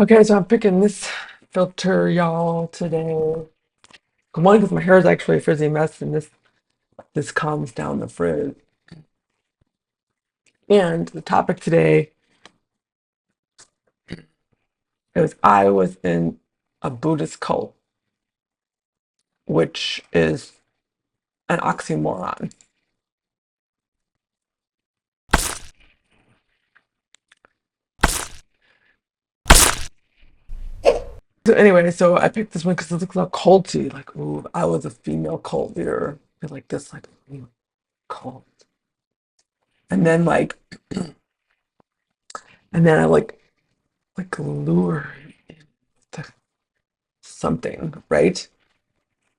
Okay, so I'm picking this filter, y'all, today. One, because my hair is actually a frizzy mess, and this calms down the frizz. And the topic today is I was in a Buddhist cult, which is an oxymoron. So anyway, so I picked this one because it looks all culty. Like, ooh, I was a female cult leader. I feel like this, like, cult. And then like, and then I like lure into something, right?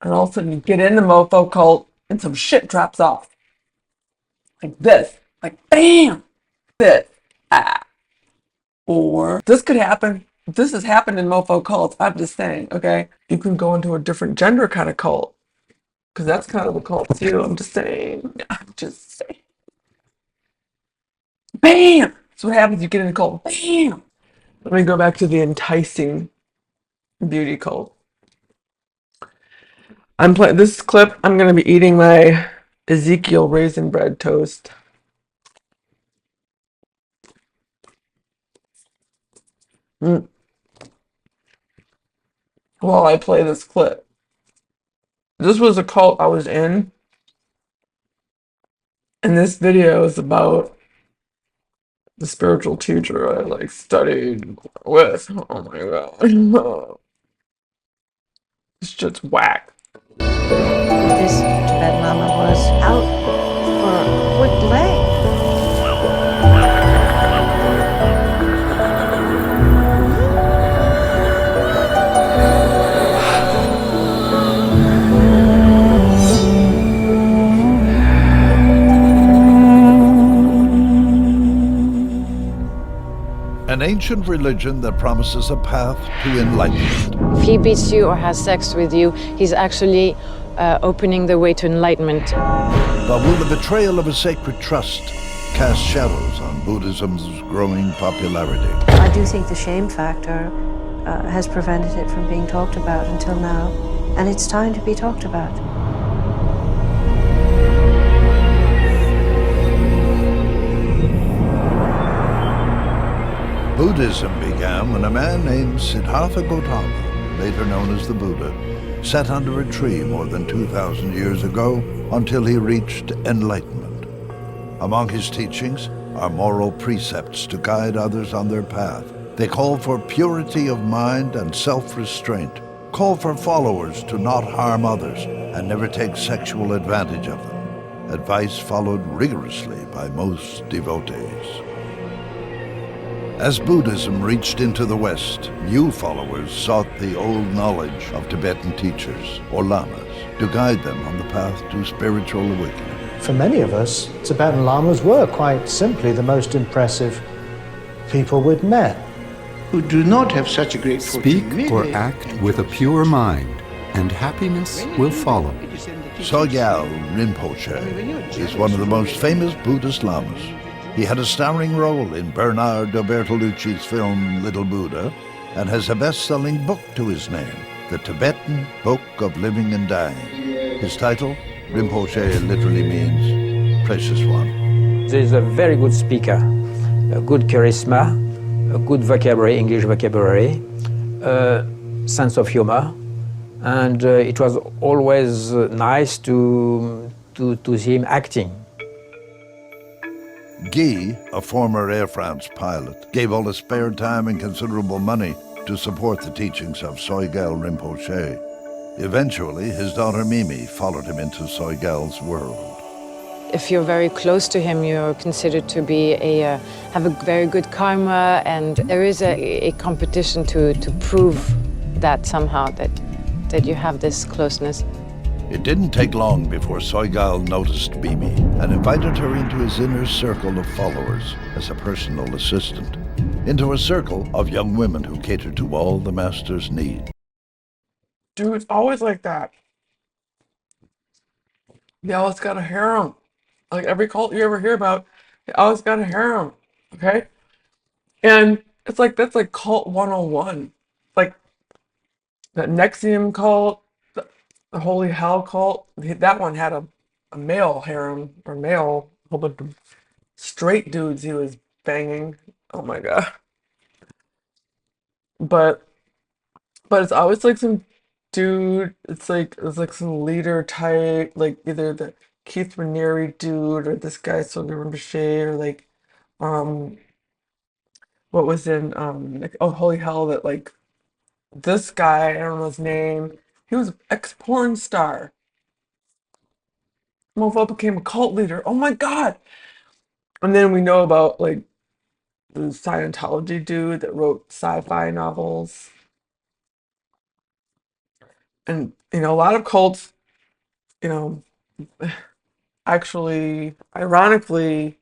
And all of a sudden you get in the mofo cult and some shit drops off. Like this. Like bam! This. Ah. Or this could happen. This has happened in mofo cults. I'm just saying, okay? You can go into a different gender kind of cult. Because that's kind of a cult too. I'm just saying. I'm just saying. Bam! That's what happens. You get in a cult. Bam! Let me go back to the enticing beauty cult. I'm playing this clip. I'm gonna be eating my Ezekiel raisin bread toast. Mm. While I play this clip. This was a cult I was in, and this video is about the spiritual teacher I like studied with. Oh my god. It's just whack. This Tibetan Lama was out for point blank. An ancient religion that promises a path to enlightenment. If he beats you or has sex with you, he's actually opening the way to enlightenment. But will the betrayal of a sacred trust cast shadows on Buddhism's growing popularity? I do think the shame factor has prevented it from being talked about until now, and it's time to be talked about. Buddhism began when a man named Siddhartha Gautama, later known as the Buddha, sat under a tree more than 2,000 years ago until he reached enlightenment. Among his teachings are moral precepts to guide others on their path. They call for purity of mind and self-restraint, call for followers to not harm others and never take sexual advantage of them. Advice followed rigorously by most devotees. As Buddhism reached into the West, new followers sought the old knowledge of Tibetan teachers, or lamas, to guide them on the path to spiritual awakening. For many of us, Tibetan lamas were quite simply the most impressive people we'd met. Who do not have such a great Speak or act with a pure mind, and happiness will follow. Sogyal Rinpoche is one of the most famous Buddhist lamas. He had a starring role in Bernardo Bertolucci's film Little Buddha and has a best-selling book to his name, The Tibetan Book of Living and Dying. His title, Rinpoche, literally means precious one. He's a very good speaker, a good charisma, a good vocabulary, English vocabulary, sense of humor, and it was always nice to see him acting. Guy, a former Air France pilot, gave all his spare time and considerable money to support the teachings of Sogyal Rinpoche. Eventually, his daughter Mimi followed him into Sogyal's world. If you're very close to him, you're considered to be have a very good karma, and there is a competition to prove that somehow that you have this closeness. It didn't take long before Sogyal noticed Mimi and invited her into his inner circle of followers as a personal assistant, into a circle of young women who catered to all the master's needs. Dude, it's always like that. They always got a harem. Like every cult you ever hear about, they always got a harem. Okay? And It's like that's like cult 101. Like the Nexium cult, the Holy Hell cult. That one had a male harem or male whole bunch of straight dudes he was banging. Oh my god. But it's always like some dude. It's like some leader type, like either the Keith Raniere dude or this guy Sogyal Rinpoche or like um what was in like, oh holy hell that like this guy, I don't know his name. He was ex porn star. Mofo became a cult leader. Oh my god. And then we know about like the Scientology dude that wrote sci-fi novels. And a lot of cults, you know, actually ironically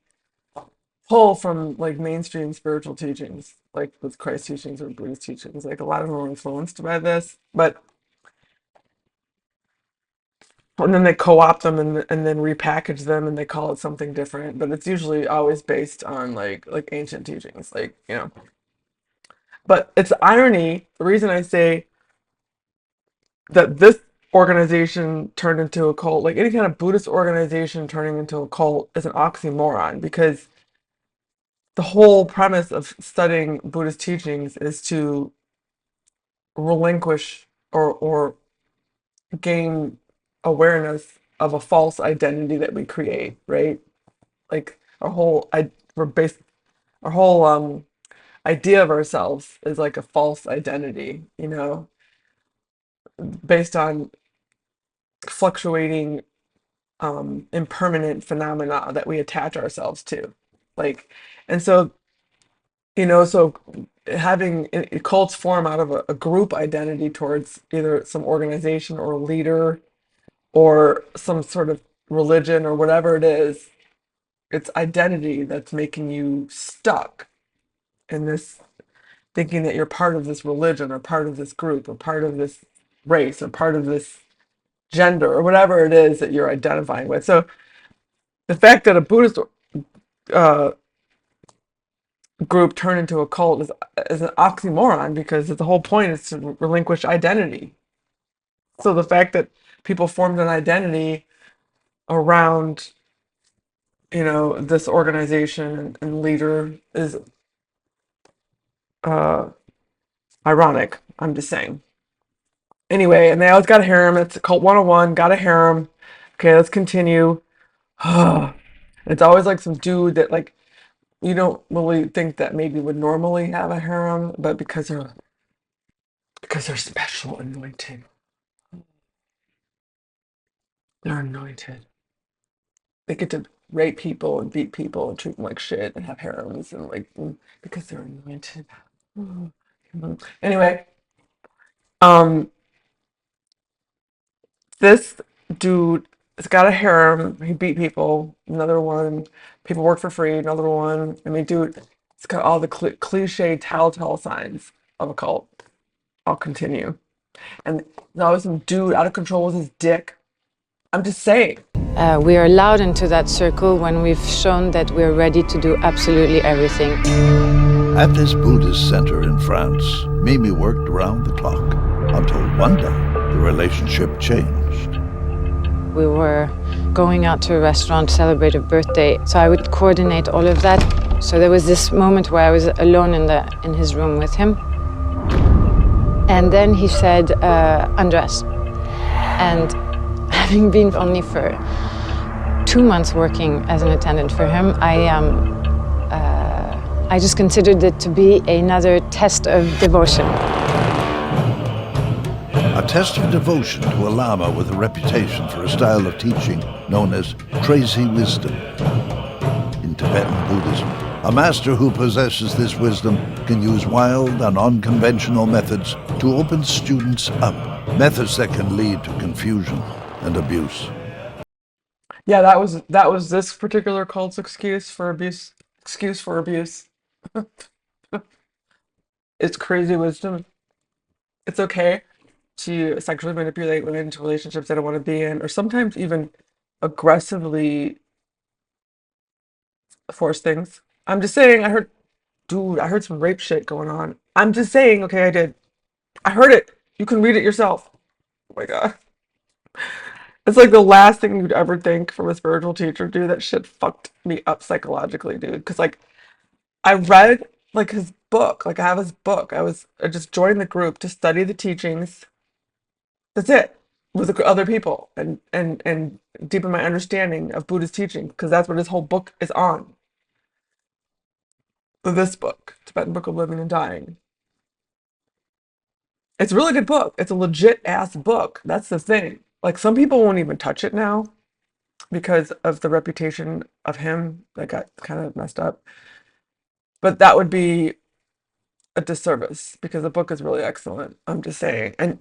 pull from like mainstream spiritual teachings, like with Christ teachings or Buddhist teachings. Like a lot of them are influenced by this, but and then they co-opt them and then repackage them and they call it something different. But it's usually always based on like ancient teachings, like. But it's irony. The reason I say that this organization turned into a cult, like any kind of Buddhist organization turning into a cult, is an oxymoron because the whole premise of studying Buddhist teachings is to relinquish or gain awareness of a false identity that we create, right? Like we're based our whole idea of ourselves is like a false identity, based on fluctuating impermanent phenomena that we attach ourselves to. Like, and so so having cults form out of a group identity towards either some organization or leader or some sort of religion or whatever it is. It's identity that's making you stuck in this, thinking that you're part of this religion or part of this group or part of this race or part of this gender or whatever it is that you're identifying with. So the fact that a Buddhist uh, group turned into a cult is an oxymoron because the whole point is to relinquish identity. So the fact that people formed an identity around this organization and leader is uh ironic. I'm just saying. Anyway, and they always got a harem. It's called 101, got a harem. Okay, let's continue. It's always like some dude that like you don't really think that maybe would normally have a harem, but because they're special, anointed. They're anointed. They get to rape people and beat people and treat them like shit and have harems and because they're anointed. Anyway, um, this dude has got a harem. He beat people. Another one. People work for free. Another one. I mean, dude, it's got all the cliche telltale signs of a cult. I'll continue. And there's always some dude out of control with his dick. I'm just saying. We are allowed into that circle when we've shown that we're ready to do absolutely everything. At this Buddhist center in France, Mimi worked around the clock until one day the relationship changed. We were going out to a restaurant to celebrate a birthday, so I would coordinate all of that. So there was this moment where I was alone in his room with him. And then he said, undress. And having been only for 2 months working as an attendant for him, I just considered it to be another test of devotion. A test of devotion to a Lama with a reputation for a style of teaching known as crazy wisdom. In Tibetan Buddhism, a master who possesses this wisdom can use wild and unconventional methods to open students up, methods that can lead to confusion and abuse. Yeah, that was this particular cult's excuse for abuse. Excuse for abuse. It's crazy wisdom. It's okay to sexually manipulate women into relationships they don't want to be in, or sometimes even aggressively force things. I'm just saying, I heard dude, I heard some rape shit going on. I'm just saying, okay, I did. I heard it. You can read it yourself. Oh my God. It's like the last thing you'd ever think from a spiritual teacher, dude. That shit fucked me up psychologically, dude. Because like I read like his book, like I have his book. I just joined the group to study the teachings. That's it, with the other people, and deepen my understanding of Buddhist teaching, because that's what his whole book is on. This book, Tibetan Book of Living and Dying. It's a really good book. It's a legit ass book. That's the thing. Like some people won't even touch it now because of the reputation of him that got kind of messed up. But that would be a disservice because the book is really excellent. I'm just saying. And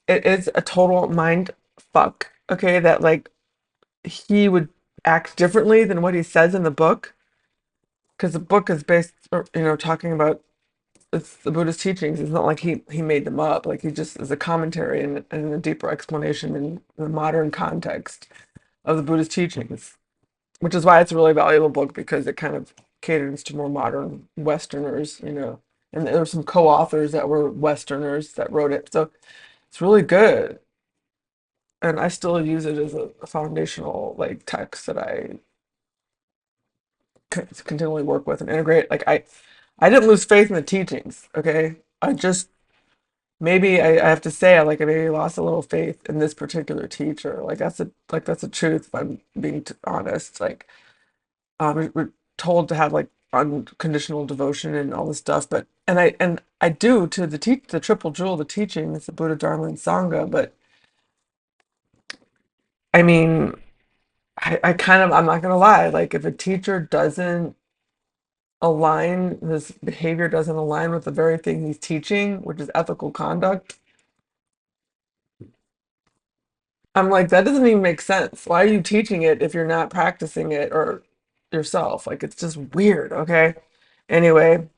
it is a total mind fuck, okay, that like he would act differently than what he says in the book, because the book is based, talking about it's the Buddhist teachings. It's not like he made them up. Like he just is a commentary and a deeper explanation in the modern context of the Buddhist teachings, which is why it's a really valuable book, because it kind of caters to more modern Westerners, And there were some co-authors that were Westerners that wrote it, so it's really good. And I still use it as a foundational like text that I continually work with and integrate. Like I didn't lose faith in the teachings. Okay, I just maybe I have to say I maybe lost a little faith in this particular teacher. That's a truth. If I'm being honest, we're told to have like unconditional devotion and all this stuff, but and I do to the triple jewel of the teachings, the Buddha, Dharma, and Sangha. But I mean, I kind of, I'm not gonna lie, like if a teacher doesn't align, his behavior doesn't align with the very thing he's teaching, which is ethical conduct, I'm like, that doesn't even make sense. Why are you teaching it if you're not practicing it or yourself? Like it's just weird, okay? Anyway,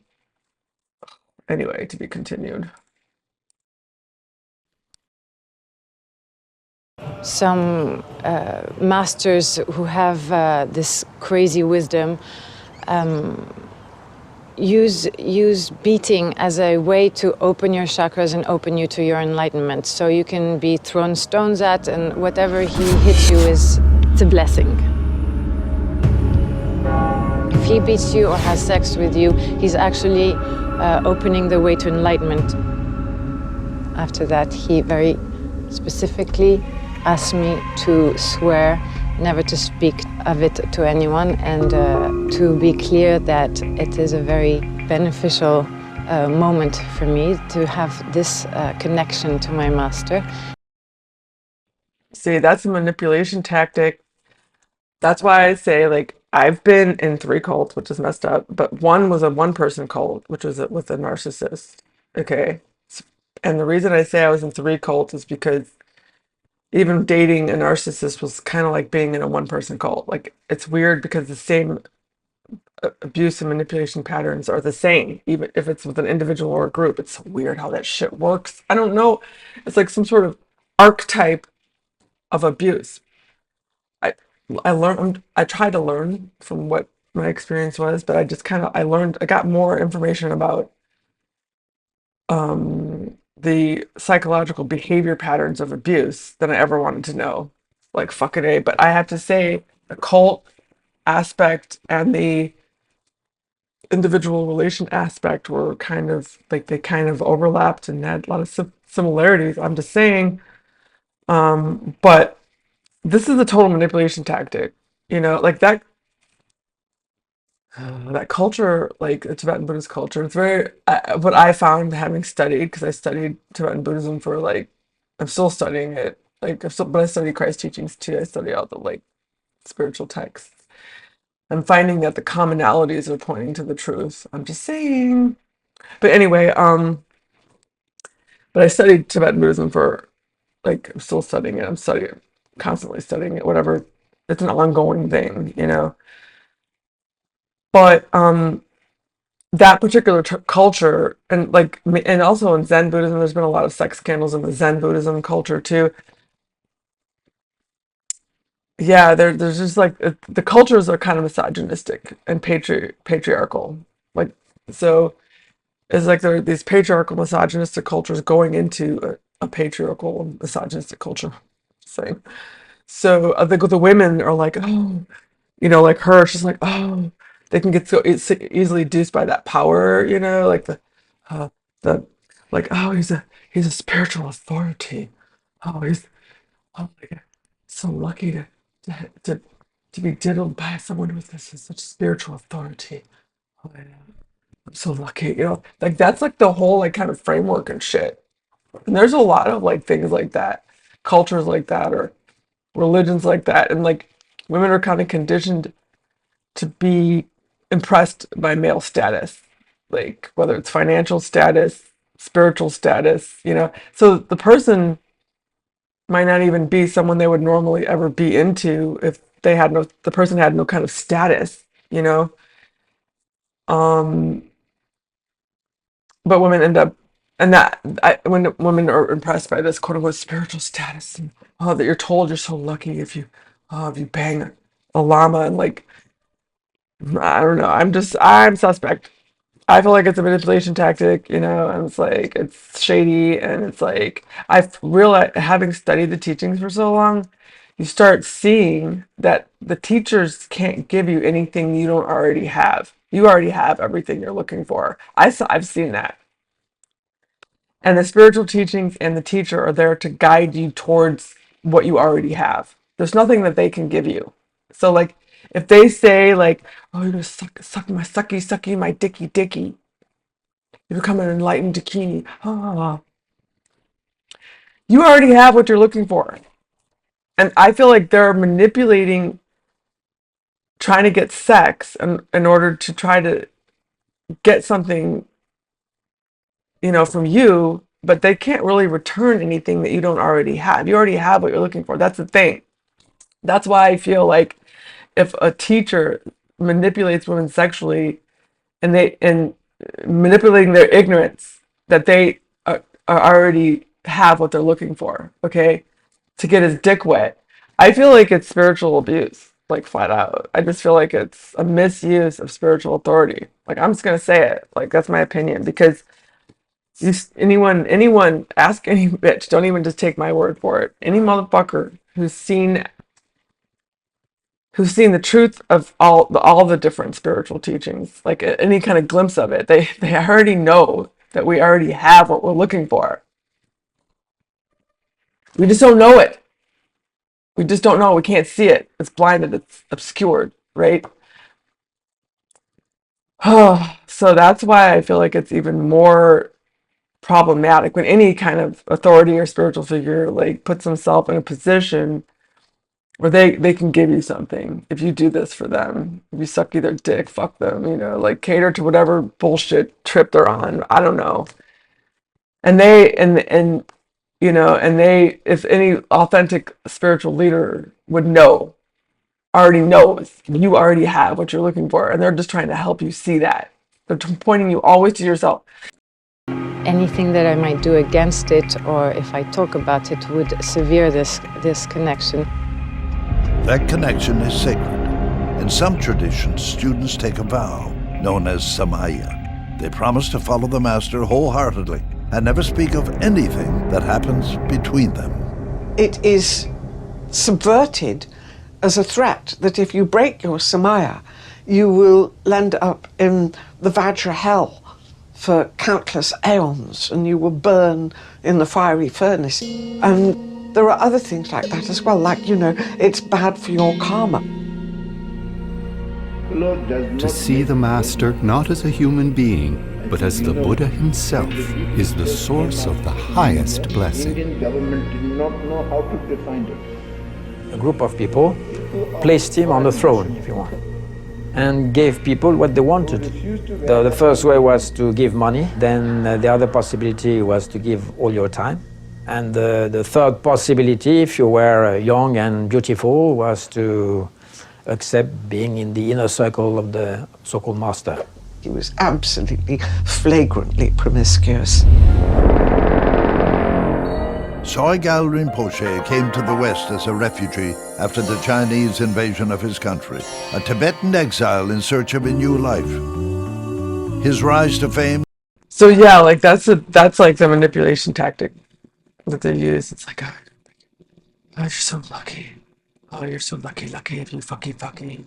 to be continued. Some masters who have this crazy wisdom use beating as a way to open your chakras and open you to your enlightenment. So you can be thrown stones at, and whatever he hits you it's a blessing. If he beats you or has sex with you, he's actually opening the way to enlightenment. After that, he very specifically asked me to swear never to speak of it to anyone, and to be clear that it is a very beneficial moment for me to have this connection to my master. See, that's a manipulation tactic. That's why I say, like, I've been in 3 cults, which is messed up, but one was a one-person cult, which was with a narcissist. Okay. And the reason I say I was in 3 cults is because even dating a narcissist was kind of like being in a one-person cult. Like, it's weird because the same abuse and manipulation patterns are the same, even if it's with an individual or a group. It's weird how that shit works. I don't know. It's like some sort of archetype of abuse. I tried to learn from what my experience was, but I just I got more information about the psychological behavior patterns of abuse than I ever wanted to know. Like fucking A. But I have to say the cult aspect and the individual relation aspect were kind of like they kind of overlapped and had a lot of similarities. I'm just saying, but this is a total manipulation tactic, like that culture, like the Tibetan Buddhist culture. It's very what I found having studied, because I studied Tibetan Buddhism for like, I'm still studying it. Like, but I study Christ teachings too. I study all the like spiritual texts. I'm finding that the commonalities are pointing to the truth. I'm just saying. But anyway, but I studied Tibetan Buddhism for like, I'm still studying it. Constantly studying it, whatever. It's an ongoing thing. But that particular culture, and and also in Zen Buddhism, there's been a lot of sex scandals in the Zen Buddhism culture too. Yeah, there's just like the cultures are kind of misogynistic and patriarchal. Like So it's like there are these patriarchal misogynistic cultures going into a patriarchal misogynistic culture thing. So I think the women are like, oh, like her, she's like, oh, they can get so easily duped by that power, like uh, the, like, oh, he's a spiritual authority. Oh, like, so lucky to to be diddled by someone with this such spiritual authority. Oh, yeah. I'm so lucky, like that's like the whole like kind of framework and shit. And there's a lot of like things like that, cultures like that, or religions like that, and like women are kind of conditioned to be impressed by male status, like whether it's financial status, spiritual status, So the person might not even be someone they would normally ever be into if the person had no kind of status, Um, but women end up, and when women are impressed by this quote unquote spiritual status, and that you're told you're so lucky if you bang a llama, and like, I don't know, I'm suspect. I feel like it's a manipulation tactic, and it's like it's shady, and it's like I've realized, having studied the teachings for so long, you start seeing that the teachers can't give you anything you don't already have. You already have everything you're looking for. I've seen that. And the spiritual teachings and the teacher are there to guide you towards what you already have. There's nothing that they can give you. So like if they say like, oh, you're gonna suck my sucky, my dicky, you become an enlightened dakini. Ah, you already have what you're looking for. And I feel like they're manipulating, trying to get sex in order to try to get something, from you, but they can't really return anything that you don't already have. You already have what you're looking for. That's the thing. That's why I feel like if a teacher manipulates women sexually and manipulating their ignorance, that they are already have what they're looking for, okay, to get his dick wet. I feel like it's spiritual abuse, like flat out. I just feel like it's a misuse of spiritual authority. Like I'm just gonna say it. Like that's my opinion, because anyone, ask any bitch. Don't even just take my word for it. Any motherfucker who's seen the truth of all the different spiritual teachings, like any kind of glimpse of it, they already know that we already have what we're looking for. We just don't know it. We just don't know. We can't see it. It's blinded. It's obscured, right? So that's why I feel like it's even more problematic when any kind of authority or spiritual figure like puts himself in a position where they can give you something if you do this for them. If you suck their dick, fuck them, like cater to whatever bullshit trip they're on. I don't know. And if any authentic spiritual leader would know, already knows, you already have what you're looking for, and they're just trying to help you see that. They're pointing you always to yourself. Anything that I might do against it, or if I talk about it, would sever this connection. That connection is sacred. In some traditions, students take a vow, known as samaya. They promise to follow the master wholeheartedly and never speak of anything that happens between them. It is subverted as a threat that if you break your samaya, you will end up in the Vajra hell for countless aeons, and you will burn in the fiery furnace. And there are other things like that as well, like, it's bad for your karma. To see the Master not as a human being, but as the Buddha himself, is the source of the highest blessing. Indian government did not know how to define it. A group of people placed him on the throne, if you want, and gave people what they wanted. The first way was to give money, then the other possibility was to give all your time. And the third possibility, if you were young and beautiful, was to accept being in the inner circle of the so-called master. He was absolutely flagrantly promiscuous. Sogyal Rinpoche came to the West as a refugee after the Chinese invasion of his country, a Tibetan exile in search of a new life. His rise to fame. So yeah, like that's like the manipulation tactic that they use. It's like, oh, you're so lucky. Oh, you're so lucky if you fucky.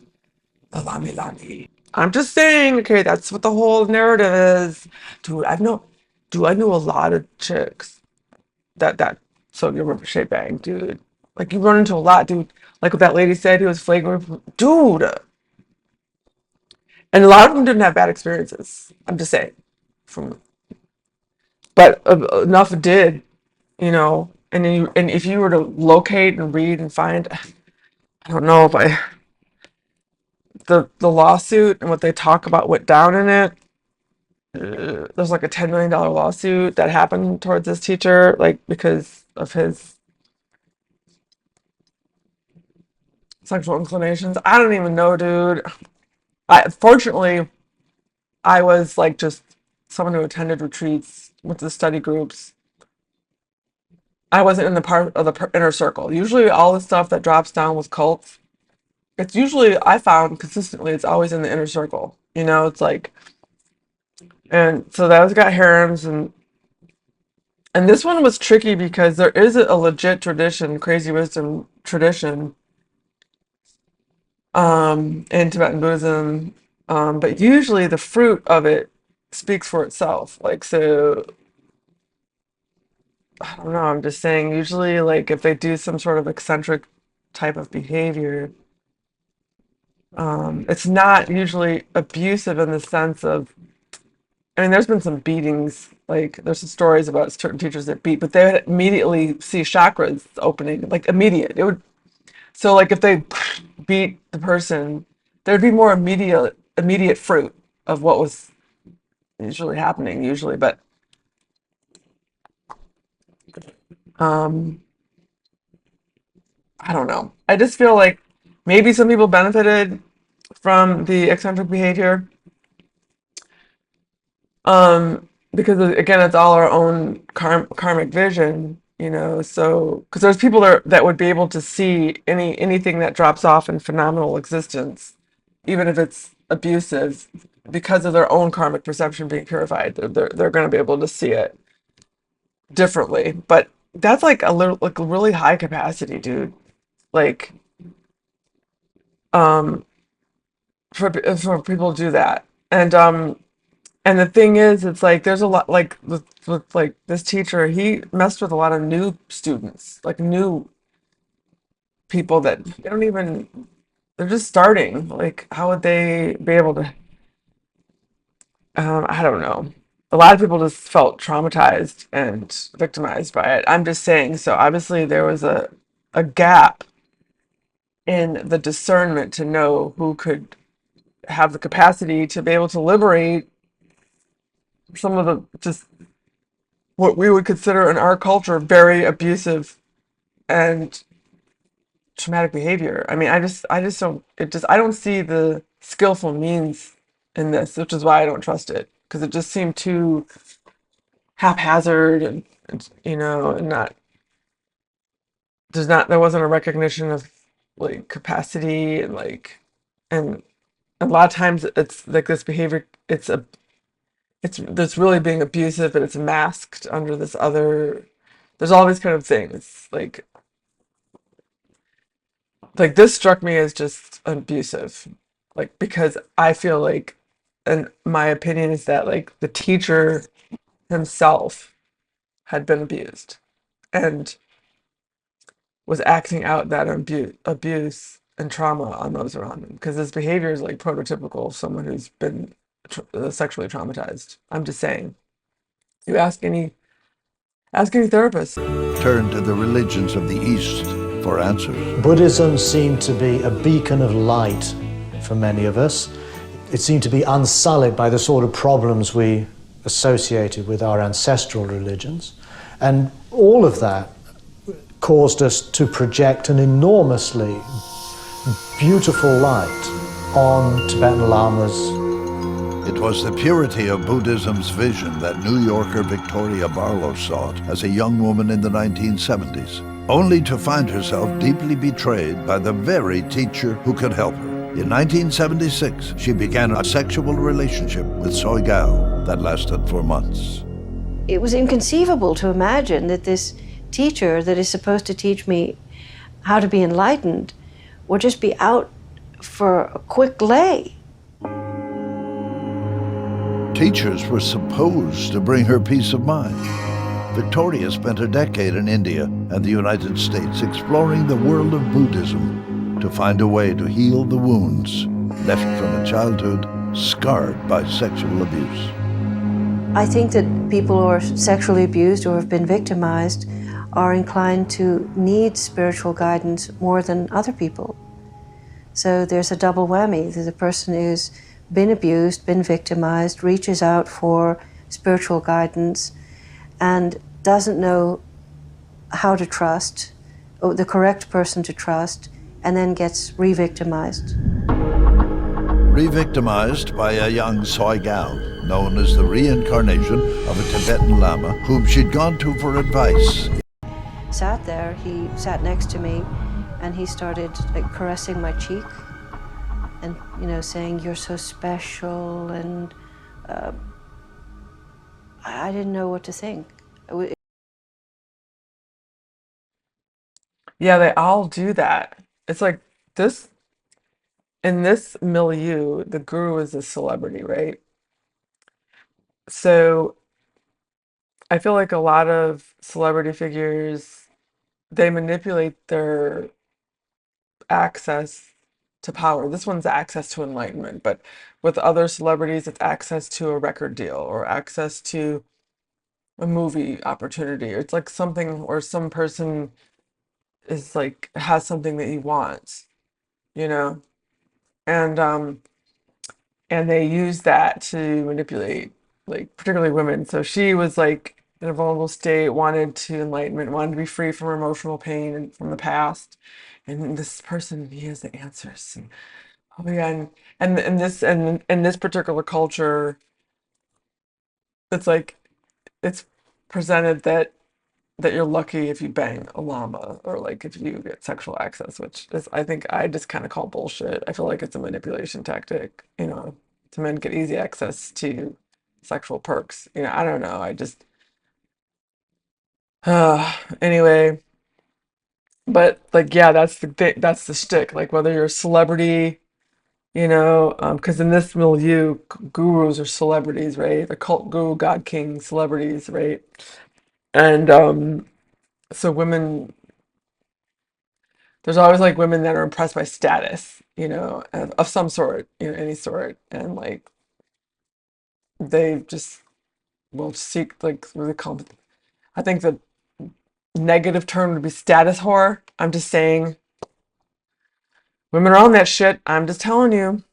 The lami. I'm just saying, okay, that's what the whole narrative is. Dude, I knew a lot of chicks that Sogyal Rinpoche bang, dude. Like you run into a lot, dude. Like what that lady said, who was flagrant, dude. And a lot of them didn't have bad experiences. I'm just saying, but enough did, you know. And if you were to locate and read and find, I don't know if the lawsuit and what they talk about went down in it. There's like a $10 million lawsuit that happened towards this teacher, like because of his sexual inclinations. I don't even know, dude. Fortunately, I was like just someone who attended retreats, went to the study groups. I wasn't in the part of the inner circle. Usually, all the stuff that drops down with cults, it's usually, I found consistently, it's always in the inner circle. You know, it's like, and so that was got harems, and this one was tricky because there is a legit tradition, crazy wisdom tradition, in Tibetan Buddhism, but usually the fruit of it speaks for itself. Like, so, I don't know, I'm just saying, usually, like, if they do some sort of eccentric type of behavior, it's not usually abusive in the sense of, I mean, there's been some beatings, like, there's some stories about certain teachers that beat, but they would immediately see chakras opening, like, immediate. It would, so, like, if they beat the person, there'd be more immediate fruit of what was usually happening, but, I don't know. I just feel like maybe some people benefited from the eccentric behavior. Because again, it's all our own karmic vision, you know. So, because there's people that would be able to see anything that drops off in phenomenal existence, even if it's abusive, because of their own karmic perception being purified. They're going to be able to see it differently. But that's like a little, like a really high capacity, dude. Like, for people to do that, and the thing is, it's like there's a lot, like with like this teacher, he messed with a lot of new students, like new people that they don't even, they're just starting. Like, how would they be able to? I don't know. A lot of people just felt traumatized and victimized by it. I'm just saying. So obviously there was a gap in the discernment to know who could have the capacity to be able to liberate some of the just what we would consider in our culture very abusive and traumatic behavior. I mean, I just don't, I don't see the skillful means in this, which is why I don't trust it, because it just seemed too haphazard and you know, and there wasn't a recognition of like capacity and like, and a lot of times it's like this behavior, it's really being abusive, but it's masked under this other, there's all these kind of things like this struck me as just abusive, like, because I feel like, and my opinion is that like the teacher himself had been abused and was acting out that abuse and trauma on those around him, because his behavior is like prototypical of someone who's been sexually traumatized. I'm just saying. You ask any therapist. Turn to the religions of the East for answers. Buddhism seemed to be a beacon of light for many of us. It seemed to be unsullied by the sort of problems we associated with our ancestral religions. And all of that caused us to project an enormously beautiful light on Tibetan lamas. It was the purity of Buddhism's vision that New Yorker Victoria Barlow sought as a young woman in the 1970s, only to find herself deeply betrayed by the very teacher who could help her. In 1976, she began a sexual relationship with Sogyal that lasted for months. It was inconceivable to imagine that this teacher that is supposed to teach me how to be enlightened would just be out for a quick lay. Teachers were supposed to bring her peace of mind. Victoria spent a decade in India and the United States exploring the world of Buddhism to find a way to heal the wounds left from a childhood scarred by sexual abuse. I think that people who are sexually abused or have been victimized are inclined to need spiritual guidance more than other people. So there's a double whammy. The person who's been abused, been victimized, reaches out for spiritual guidance and doesn't know how to trust, or the correct person to trust, and then gets re-victimized. Re-victimized by a young Sogyal, known as the reincarnation of a Tibetan Lama whom she'd gone to for advice. Sat there, he sat next to me, and he started caressing my cheek and, saying, "You're so special," and I didn't know what to think. Yeah, they all do that. It's like this, in this milieu, the guru is a celebrity, right? So I feel like a lot of celebrity figures, they manipulate their access to power. This one's access to enlightenment, but with other celebrities, it's access to a record deal or access to a movie opportunity. It's like something, or some person is like has something that he wants, you know, and they use that to manipulate, like particularly women. So she was like in a vulnerable state, wanted to enlightenment, wanted to be free from emotional pain and from the past. And this person, he has the answers. And, oh yeah, and in this particular culture, it's like it's presented that you're lucky if you bang a llama or like if you get sexual access, which is I think I just kind of call bullshit. I feel like it's a manipulation tactic, to men get easy access to sexual perks. I don't know. I just anyway, but like yeah, that's the thing, that's the shtick. Like whether you're a celebrity, because in this milieu, gurus are celebrities, right? The cult guru, God King celebrities, right? And so women, there's always like women that are impressed by status, of some sort, any sort, and like they just will seek like really I think the negative term would be status whore. I'm just saying, women are on that shit. I'm just telling you.